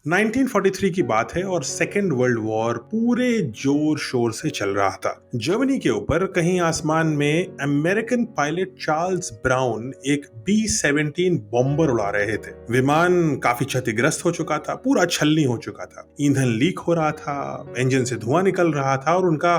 1943 की बात है और सेकेंड वर्ल्ड वॉर पूरे जोर शोर से चल रहा था। जर्मनी के ऊपर कहीं आसमान में अमेरिकन पायलट चार्ल्स ब्राउन एक B-17 बॉम्बर उड़ा रहे थे। विमान काफी क्षतिग्रस्त हो चुका था, पूरा छलनी हो चुका था, ईंधन लीक हो रहा था, इंजन से धुआं निकल रहा था और उनका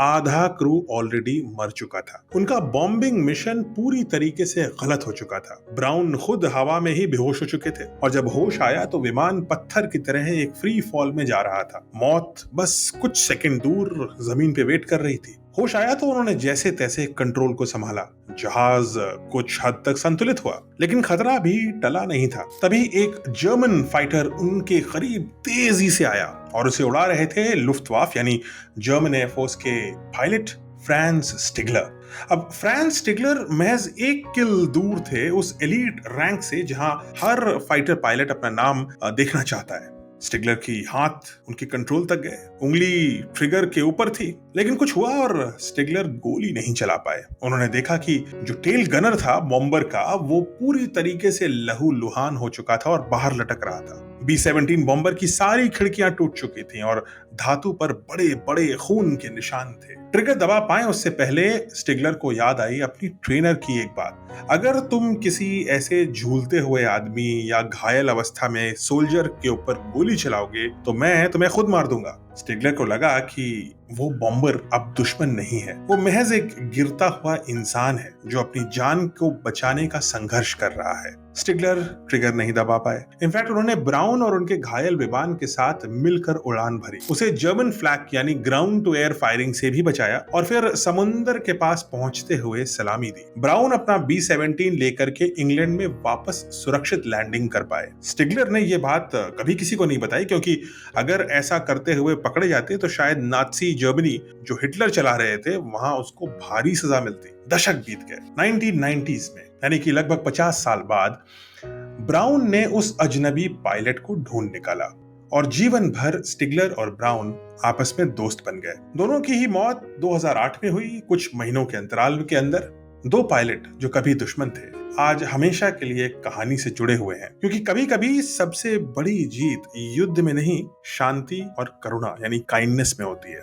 आधा क्रू ऑलरेडी मर चुका था। उनका बॉम्बिंग मिशन पूरी तरीके से गलत हो चुका था। ब्राउन खुद हवा में ही बेहोश हो चुके थे और जब होश आया तो विमान पत्थर की तरह एक फ्री फॉल में जा रहा था। मौत बस कुछ सेकंड दूर जमीन पे वेट कर रही थी। होश आया तो उन्होंने जैसे तैसे कंट्रोल को संभाला। जहाज कुछ हद तक संतुलित हुआ, लेकिन खतरा भी टला नहीं था। तभी एक जर्मन फाइटर उनके करीब तेजी से आया और उसे उड़ा रहे थे लुफ्टवाफ यानी जर्मन एयरफोर्स के पायलट फ्रांस स्टिगलर। अब फ्रांस स्टिगलर महज 1 किल दूर थे उस एलीट रैंक से जहां हर फाइटर पायलट अपना नाम देखना चाहता है। स्टिगलर की हाथ उनके कंट्रोल तक गए, उंगली ट्रिगर के ऊपर थी, लेकिन कुछ हुआ और स्टिगलर गोली नहीं चला पाए। उन्होंने देखा कि जो टेल गनर था बॉम्बर का, वो पूरी तरीके से लहूलुहान हो चुका था और बाहर लटक रहा था। B-17 बॉम्बर की सारी खिड़कियां टूट चुकी थीं और धातु पर बड़े बड़े खून के निशान थे। ट्रिगर दबा पाए उससे पहले स्टिगलर को याद आई अपनी ट्रेनर की एक बात। अगर तुम किसी ऐसे झूलते हुए आदमी या घायल अवस्था में सोल्जर के ऊपर गोली चलाओगे तो मैं तुम्हें खुद मार दूंगा। स्टिगलर को लगा कि वो बॉम्बर अब दुश्मन नहीं है, वो महज एक गिरता हुआ इंसान है जो अपनी जान को बचाने का संघर्ष कर रहा है। स्टिगलर ट्रिगर नहीं दबा पाए। इनफैक्ट उन्होंने ब्राउन और उनके घायल विमान के साथ मिलकर उड़ान भरी, उसे जर्मन फ्लैग यानी ग्राउंड टू एयर फायरिंग से भी बचाया और फिर समुंदर के पास पहुंचते हुए सलामी दी। ब्राउन अपना B-17 लेकर के इंग्लैंड में वापस सुरक्षित लैंडिंग कर पाए। स्टिगलर ने यह बात कभी किसी को नहीं बताई, क्योंकि अगर ऐसा करते हुए पकड़े जाते तो शायद नाज़ी जर्मनी जो हिटलर चला रहे थे वहां उसको भारी सजा मिलती। दशक बीत गए। 1990s में, यानी कि लगभग 50 साल बाद, ब्राउन ने उस अजनबी पायलट को ढूंढ निकाला और जीवन भर स्टिगलर और ब्राउन आपस में दोस्त बन गए। दोनों की ही मौत 2008 में हुई, कुछ महीनों के अंतराल के अंदर। दो पायलट जो कभी दुश्मन थे आज हमेशा के लिए कहानी से जुड़े हुए हैं, क्योंकि कभी कभी सबसे बड़ी जीत युद्ध में नहीं, शांति और करुणा यानी काइंडनेस में होती है।